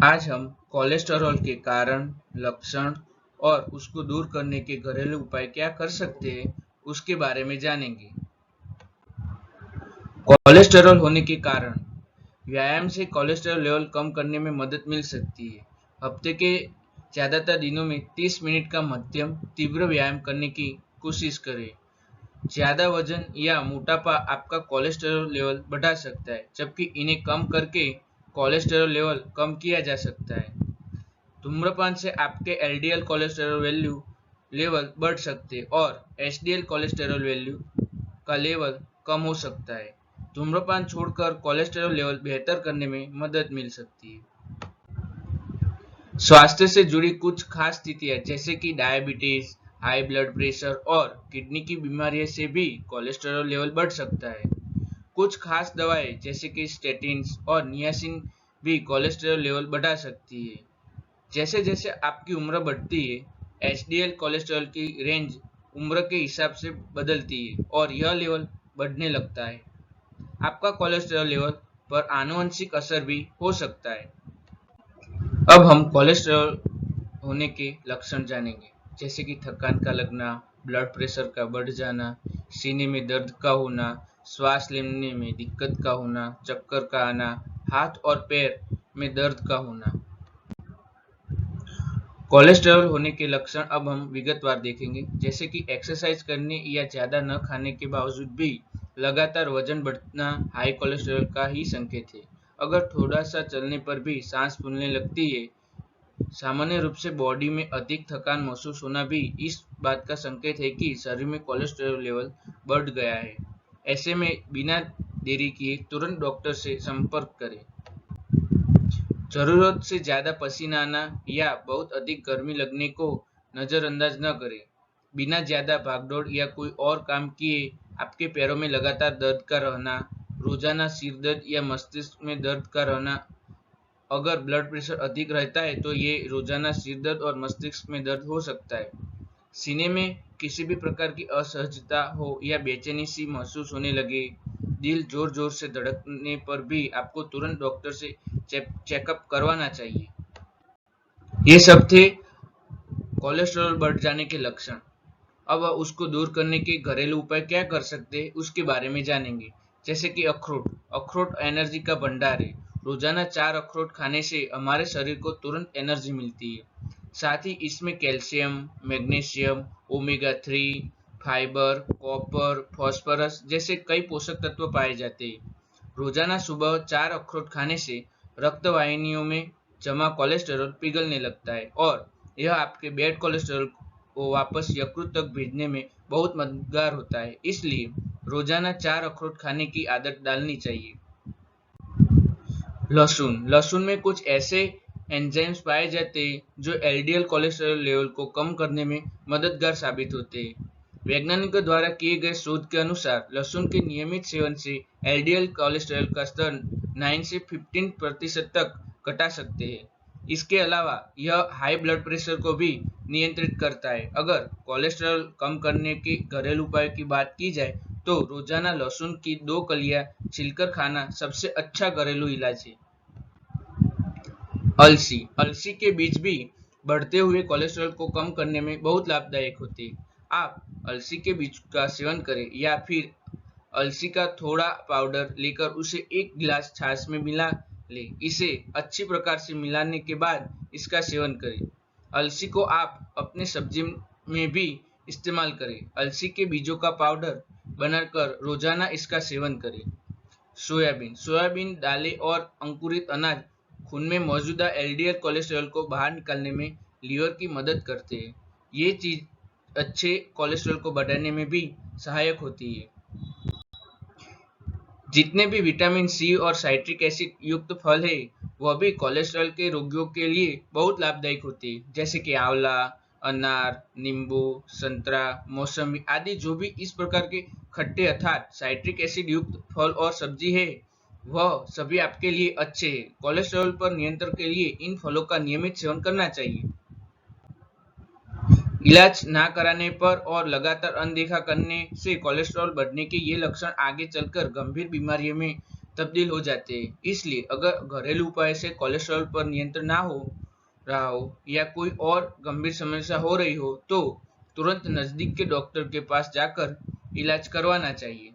आज हम कोलेस्टेरॉल के कारण, लक्षण और उसको दूर करने के घरेलू उपाय क्या कर सकते हैं, उसके बारे में जानेंगे। कोलेस्टेरॉल होने के कारण। व्यायाम से कोलेस्टेरॉल लेवल कम करने में मदद मिल सकती है। हफ्ते के ज्यादातर दिनों में 30 मिनट का मध्यम तीव्र व्यायाम करने की कोशिश करें। ज्यादा वजन या मोटापा आपका कोलेस्टेरॉल लेवल बढ़ा सकता है, जबकि इन्हें कम करके कोलेस्टेरॉल लेवल कम किया जा सकता है। धूम्रपान से आपके एलडीएल कोलेस्टेरॉल वैल्यू लेवल बढ़ सकते हैं और एचडीएल कोलेस्टेरॉल वैल्यू का लेवल कम हो सकता है। धूम्रपान छोड़कर कोलेस्टेरॉल लेवल बेहतर करने में मदद मिल सकती है। स्वास्थ्य से जुड़ी कुछ खास स्थितियां जैसे कि डायबिटीज, हाई ब्लड प्रेशर और किडनी की बीमारियों से भी कोलेस्टेरॉल लेवल बढ़ सकता है। कुछ खास दवाएं जैसे कि स्टेटिन्स और नियासिन भी कोलेस्टेरॉल लेवल बढ़ा सकती है। जैसे जैसे आपकी उम्र बढ़ती है, एचडीएल कोलेस्ट्रॉल की रेंज उम्र के हिसाब से बदलती है और यह लेवल बढ़ने लगता है। आपका कोलेस्ट्रॉल लेवल पर आनुवंशिक असर भी हो सकता है। अब हम कोलेस्ट्रॉल होने के लक्षण जानेंगे, जैसे कि थकान का लगना, ब्लड प्रेशर का बढ़ जाना, सीने में दर्द का होना, श्वास लेने में दिक्कत का होना, चक्कर का आना, हाथ और पैर में दर्द का होना। कोलेस्टेरॉल होने के लक्षण अब हम विगतवार देखेंगे, जैसे कि एक्सरसाइज करने या ज्यादा न खाने के बावजूद भी लगातार वजन बढ़ना हाई कोलेस्टेरॉल का ही संकेत है। अगर थोड़ा सा चलने पर भी सांस फूलने लगती है, सामान्य रूप से बॉडी में अधिक थकान महसूस होना भी इस बात का संकेत है कि शरीर में कोलेस्टेरॉल लेवल बढ़ गया है। ऐसे में बिना देरी किए तुरंत डॉक्टर से संपर्क करें। जरूरत से ज्यादा पसीना आना या बहुत अधिक गर्मी लगने को नजरअंदाज न करें। बिना ज्यादा भागदौड़ या कोई और काम किए आपके पैरों में लगातार दर्द का रहना, रोजाना सिर दर्द या मस्तिष्क में दर्द का रहना। अगर ब्लड प्रेशर अधिक रहता है तो ये रोजाना सिर दर्द और मस्तिष्क में दर्द हो सकता है। सीने में किसी भी प्रकार की असहजता हो या बेचैनी सी महसूस होने लगे, दिल जोर जोर से धड़कने पर भी आपको तुरंत डॉक्टर से चेकअप करवाना चाहिए। ये सब थे कोलेस्ट्रॉल बढ़ जाने के लक्षण। अब उसको दूर करने के घरेलू उपाय क्या कर सकते हैं, उसके बारे में जानेंगे। जैसे कि अखरोट। अखरोट एनर्जी का भंडार है। रोजाना 4 अखरोट खाने से हमारे शरीर को तुरंत एनर्जी मिलती है। साथ ही इसमें calcium, magnesium, omega 3, fibre, copper, phosphorus जैसे कई पोषक तत्व पाए जाते हैं। रोजाना सुबह 4 अखरोट खाने से रक्त वाहिनियों में जमा कोलेस्टेरॉल पिघलने लगता है और यह आपके बैड कोलेस्टेरॉल को वापस यकृत तक भेजने में बहुत मददगार होता है। इसलिए रोजाना 4 अखरोट खाने की आदत डालनी चाहिए। लहसुन। लहसुन में कुछ ऐसे एंजाइम्स पाए जाते हैं जो एलडीएल कोलेस्ट्रॉल लेवल को कम करने में मददगार साबित होते हैं। वैज्ञानिकों द्वारा किए गए शोध के अनुसार लहसुन के नियमित सेवन से एलडीएल कोलेस्ट्रॉल का स्तर 9 से 15% तक घटा सकते हैं। इसके अलावा यह हाई ब्लड प्रेशर को भी नियंत्रित करता है। अगर कोलेस्ट्रॉल कम करने के घरेलू उपाय की बात की जाए तो रोजाना लहसुन की 2 कलियां छिलकर खाना सबसे अच्छा घरेलू इलाज है। अलसी। अलसी के बीज भी बढ़ते हुए कोलेस्ट्रॉल को कम करने में बहुत लाभदायक होते हैं। आप अलसी के बीज का सेवन करें या फिर अलसी का थोड़ा पाउडर लेकर उसे 1 गिलास छाछ में मिला ले। इसे अच्छी प्रकार से मिलाने के बाद इसका सेवन करें। अलसी को आप अपने सब्जी में भी इस्तेमाल करें। अलसी के बीजों का पाउडर बनाकर रोजाना इसका सेवन करें। सोयाबीन। सोयाबीन दालें और अंकुरित अनाज खून में मौजूदा एलडीएल कोलेस्ट्रॉल को बाहर निकालने में लीवर की मदद करते हैं। ये चीज अच्छे कोलेस्ट्रॉल को बढ़ाने में भी सहायक होती है। जितने भी विटामिन सी और साइट्रिक एसिड युक्त फल है, वह भी कोलेस्ट्रॉल के रोगियों के लिए बहुत लाभदायक होते हैं, जैसे कि आंवला, अनार, नींबू, संतरा, मौसमी आदि। जो भी इस प्रकार के खट्टे अर्थात साइट्रिक एसिड युक्त फल और सब्जी है, वह सभी आपके लिए अच्छे हैं। कोलेस्ट्रॉल पर नियंत्रण के लिए इन फलों का नियमित सेवन करना चाहिए। इलाज ना कराने पर और लगातार अनदेखा करने से कोलेस्ट्रॉल बढ़ने के ये लक्षण आगे चलकर गंभीर बीमारियों में तब्दील हो जाते हैं। इसलिए अगर घरेलू उपाय से कोलेस्ट्रॉल पर नियंत्रण ना हो रहा हो या कोई और गंभीर समस्या हो रही हो तो तुरंत नजदीक के डॉक्टर के पास जाकर इलाज करवाना चाहिए।